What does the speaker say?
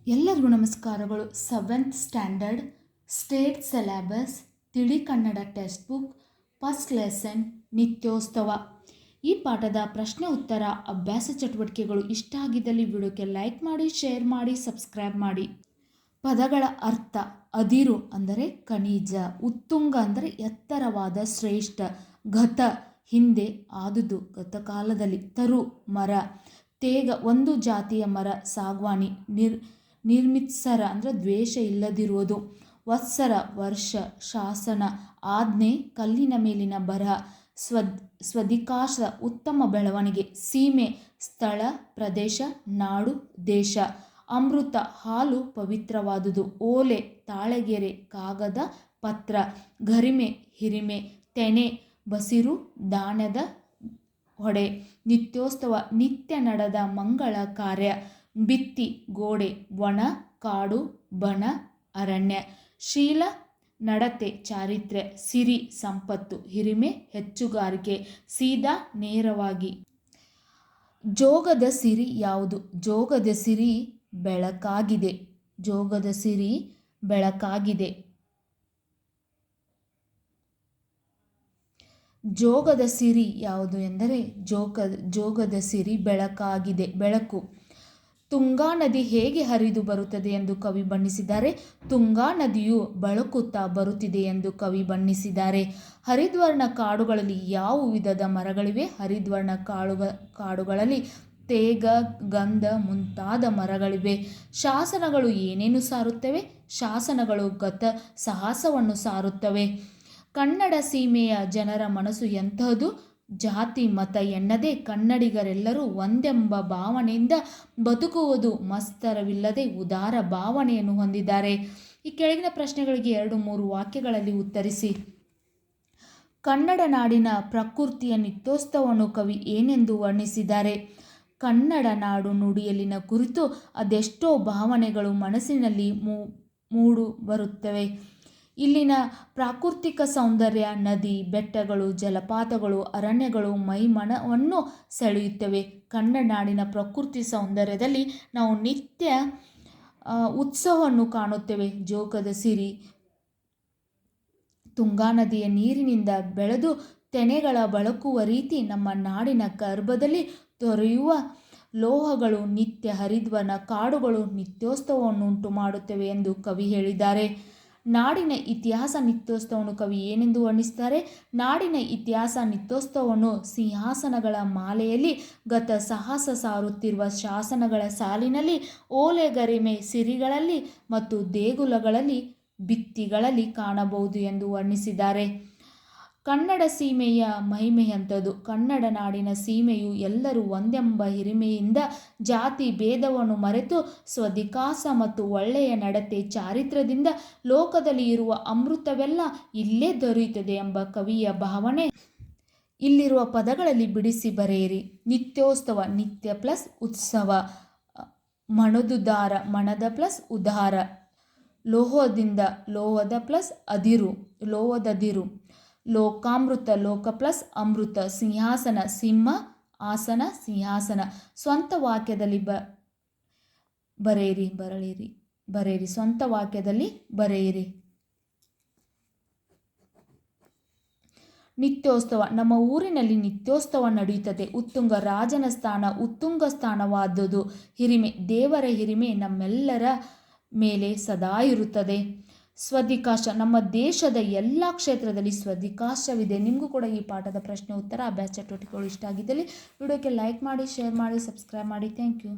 ಎಲ್ಲರಿಗೂ ನಮಸ್ಕಾರಗಳು. 7th standard state syllabus ತಿಳಿ Kannada text book first lesson ನಿತ್ಯೋತ್ಸವ. ಈ ಪಾಠದ ಪ್ರಶ್ನೆ ಉತ್ತರ ಅಭ್ಯಾಸ ಚಟುವಟಿಕೆಗಳು ಇಷ್ಟ ಆಗಿದ್ದಲ್ಲಿ ವಿಡಿಯೋಕ್ಕೆ ಲೈಕ್ ಮಾಡಿ, ಶೇರ್ ಮಾಡಿ, ಸಬ್ಸ್ಕ್ರೈಬ್ ಮಾಡಿ. ಪದಗಳ ಅರ್ಥ: ಅದಿರು ಅಂದರೆ ಖನಿಜ, ಉತ್ತುಂಗ ಅಂದರೆ ಎತ್ತರವಾದ, ಶ್ರೇಷ್ಠ, ಗತ ಹಿಂದೆ ಆದುದು, ಗತಕಾಲದಲ್ಲಿ, ತರು ಮರ, ತೇಗ ಒಂದು ಜಾತಿಯ ಮರ, ಸಾಗ್ವಾನಿ, ನಿರ್ಮಿತ್ಸರ ಅಂದರೆ ದ್ವೇಷ ಇಲ್ಲದಿರುವುದು, ವತ್ಸರ ವರ್ಷ, ಶಾಸನ ಆಜ್ಞೆ ಕಲ್ಲಿನ ಮೇಲಿನ ಬರಹ, ಸ್ವಧಿಕಾಶ ಉತ್ತಮ ಬೆಳವಣಿಗೆ, ಸೀಮೆ ಸ್ಥಳ ಪ್ರದೇಶ ನಾಡು ದೇಶ, ಅಮೃತ ಹಾಲು ಪವಿತ್ರವಾದುದು, ಓಲೆ ತಾಳೆಗೆರೆ ಕಾಗದ ಪತ್ರ, ಗರಿಮೆ ಹಿರಿಮೆ, ತೆನೆ ಬಸಿರು ಧಾನ್ಯದ ಹೊಡೆ, ನಿತ್ಯೋತ್ಸವ ನಿತ್ಯ ನಡೆದ ಮಂಗಳ ಕಾರ್ಯ, ಭಿತ್ತಿ ಗೋಡೆ, ವನ ಕಾಡು ಬನ ಅರಣ್ಯ, ಶೀಲ ನಡತೆ ಚಾರಿತ್ರ್ಯ, ಸಿರಿ ಸಂಪತ್ತು, ಹಿರಿಮೆ ಹೆಚ್ಚುಗಾರಿಕೆ, ಸೀದಾ ನೇರವಾಗಿ. ಜೋಗದ ಸಿರಿ ಯಾವುದು? ಜೋಗದ ಸಿರಿ ಬೆಳಕಾಗಿದೆ. ಜೋಗದ ಸಿರಿ ಬೆಳಕಾಗಿದೆ. ಜೋಗದ ಸಿರಿ ಯಾವುದು ಎಂದರೆ ಜೋಗದ ಸಿರಿ ಬೆಳಕಾಗಿದೆ, ಬೆಳಕು. ತುಂಗಾ ನದಿ ಹೇಗೆ ಹರಿದು ಬರುತ್ತದೆ ಎಂದು ಕವಿ ಬಣ್ಣಿಸಿದ್ದಾರೆ. ತುಂಗಾ ನದಿಯು ಬೆಳಕುತ್ತಾ ಬರುತ್ತಿದೆ ಎಂದು ಕವಿ ಬಣ್ಣಿಸಿದ್ದಾರೆ. ಹರಿದ್ವರ್ಣ ಕಾಡುಗಳಲ್ಲಿ ಯಾವ ವಿಧದ ಮರಗಳಿವೆ? ಹರಿದ್ವರ್ಣ ಕಾಡುಗಳಲ್ಲಿ ತೇಗ, ಗಂಧ ಮುಂತಾದ ಮರಗಳಿವೆ. ಶಾಸನಗಳು ಏನೇನು ಸಾರುತ್ತವೆ? ಶಾಸನಗಳು ಗತ ಸಾಹಸವನ್ನು ಸಾರುತ್ತವೆ. ಕನ್ನಡ ಸೀಮೆಯ ಜನರ ಮನಸ್ಸು ಎಂತಹದು? ಜಾತಿ ಮತ ಎನ್ನದೆ ಕನ್ನಡಿಗರೆಲ್ಲರೂ ಒಂದೆಂಬ ಭಾವನೆಯಿಂದ ಬದುಕುವುದು, ಮತ್ಸರವಿಲ್ಲದೆ ಉದಾರ ಭಾವನೆಯನ್ನು ಹೊಂದಿದ್ದಾರೆ. ಈ ಕೆಳಗಿನ ಪ್ರಶ್ನೆಗಳಿಗೆ 2-3 ವಾಕ್ಯಗಳಲ್ಲಿ ಉತ್ತರಿಸಿ. ಕನ್ನಡ ನಾಡಿನ ಪ್ರಕೃತಿಯ ನಿತ್ಯೋತ್ಸವವನ್ನು ಕವಿ ಏನೆಂದು ವರ್ಣಿಸಿದ್ದಾರೆ? ಕನ್ನಡ ನಾಡು ನುಡಿಯಲ್ಲಿನ ಕುರಿತು ಅದೆಷ್ಟೋ ಭಾವನೆಗಳು ಮನಸ್ಸಿನಲ್ಲಿ ಮೂಡು ಬರುತ್ತವೆ. ಇಲ್ಲಿನ ಪ್ರಾಕೃತಿಕ ಸೌಂದರ್ಯ, ನದಿ, ಬೆಟ್ಟಗಳು, ಜಲಪಾತಗಳು, ಅರಣ್ಯಗಳು ಮೈಮನವನ್ನು ಸೆಳೆಯುತ್ತವೆ. ಕನ್ನಡ ನಾಡಿನ ಪ್ರಕೃತಿ ಸೌಂದರ್ಯದಲ್ಲಿ ನಾವು ನಿತ್ಯ ಉತ್ಸವವನ್ನು ಕಾಣುತ್ತೇವೆ. ಜೋಗದ ಸಿರಿ ತುಂಗಾ ನದಿಯ ನೀರಿನಿಂದ ಬೆಳೆದು ತೆನೆಗಳ ಬಳಕುವ ರೀತಿ ನಮ್ಮ ನಾಡಿನ ಗರ್ಭದಲ್ಲಿ ದೊರೆಯುವ ಲೋಹಗಳು, ನಿತ್ಯ ಹರಿದ್ವರ್ಣ ಕಾಡುಗಳು ನಿತ್ಯೋತ್ಸವವನ್ನುಂಟು ಮಾಡುತ್ತವೆ ಎಂದು ಕವಿ ಹೇಳಿದ್ದಾರೆ. ನಾಡಿನ ಇತಿಹಾಸ ನಿತ್ಯೋತ್ಸವವನ್ನು ಕವಿ ಏನೆಂದು ವರ್ಣಿಸುತ್ತಾರೆ? ನಾಡಿನ ಇತಿಹಾಸ ನಿತ್ಯೋತ್ಸವವನ್ನು ಸಿಂಹಾಸನಗಳ ಮಾಲೆಯಲ್ಲಿ ಗತ ಸಾಹಸ ಸಾರುತ್ತಿರುವ ಶಾಸನಗಳ ಸಾಲಿನಲ್ಲಿ, ಓಲೆ ಗರಿಮೆ ಸಿರಿಗಳಲ್ಲಿ ಮತ್ತು ದೇಗುಲಗಳಲ್ಲಿ ಭಿತ್ತಿಗಳಲ್ಲಿ ಕಾಣಬಹುದು ಎಂದು ವರ್ಣಿಸಿದ್ದಾರೆ. ಕನ್ನಡ ಸೀಮೆಯ ಮಹಿಮೆಯಂಥದ್ದು. ಕನ್ನಡ ನಾಡಿನ ಸೀಮೆಯು ಎಲ್ಲರೂ ಒಂದೆಂಬ ಹಿರಿಮೆಯಿಂದ ಜಾತಿ ಭೇದವನ್ನು ಮರೆತು ಸ್ವಧಿಕಾಸ ಮತ್ತು ಒಳ್ಳೆಯ ನಡತೆ ಚಾರಿತ್ರ್ಯದಿಂದ ಲೋಕದಲ್ಲಿ ಇರುವ ಅಮೃತವೆಲ್ಲ ಇಲ್ಲೇ ದೊರೆಯುತ್ತದೆ ಎಂಬ ಕವಿಯ ಭಾವನೆ. ಇಲ್ಲಿರುವ ಪದಗಳಲ್ಲಿ ಬಿಡಿಸಿ ಬರೆಯಿರಿ. ನಿತ್ಯೋತ್ಸವ ನಿತ್ಯ ಪ್ಲಸ್ ಉತ್ಸವ, ಮಣದುದಾರ ಮಣದ ಪ್ಲಸ್ ಉದಾರ, ಲೋಹದಿಂದ ಲೋಹದ ಪ್ಲಸ್ ಅದಿರು ಲೋಹದದಿರು, ಲೋಕಾಮೃತ ಲೋಕ ಪ್ಲಸ್ ಅಮೃತ, ಸಿಂಹಾಸನ ಸಿಂಹ ಆಸನ ಸಿಂಹಾಸನ. ಸ್ವಂತ ವಾಕ್ಯದಲ್ಲಿ ಬರೆಯಿರಿ. ಸ್ವಂತ ವಾಕ್ಯದಲ್ಲಿ ಬರೆಯಿರಿ. ನಿತ್ಯೋತ್ಸವ. ನಮ್ಮ ಊರಿನಲ್ಲಿ ನಿತ್ಯೋತ್ಸವ ನಡೆಯುತ್ತದೆ. ಉತ್ತುಂಗ ರಾಜನ ಸ್ಥಾನ ಉತ್ತುಂಗ ಸ್ಥಾನವಾದುದು. ಹಿರಿಮೆ ದೇವರ ಹಿರಿಮೆ ನಮ್ಮೆಲ್ಲರ ಮೇಲೆ ಸದಾ ಇರುತ್ತದೆ. ಸ್ವಧಿಕಾಶ ನಮ್ಮ ದೇಶದ ಎಲ್ಲ ಕ್ಷೇತ್ರದಲ್ಲಿ ಸ್ವಧಿಕಾಶವಿದೆ. ನಿಮಗೂ ಕೂಡ ಈ ಪಾಠದ ಪ್ರಶ್ನೆ ಉತ್ತರ ಅಭ್ಯಾಸ ಚಟುವಟಿಕೆಗಳು ಇಷ್ಟ ಆಗಿದ್ದಲ್ಲಿ ವಿಡಿಯೋಕ್ಕೆ ಲೈಕ್ ಮಾಡಿ, ಶೇರ್ ಮಾಡಿ, ಸಬ್ಸ್ಕ್ರೈಬ್ ಮಾಡಿ. Thank you.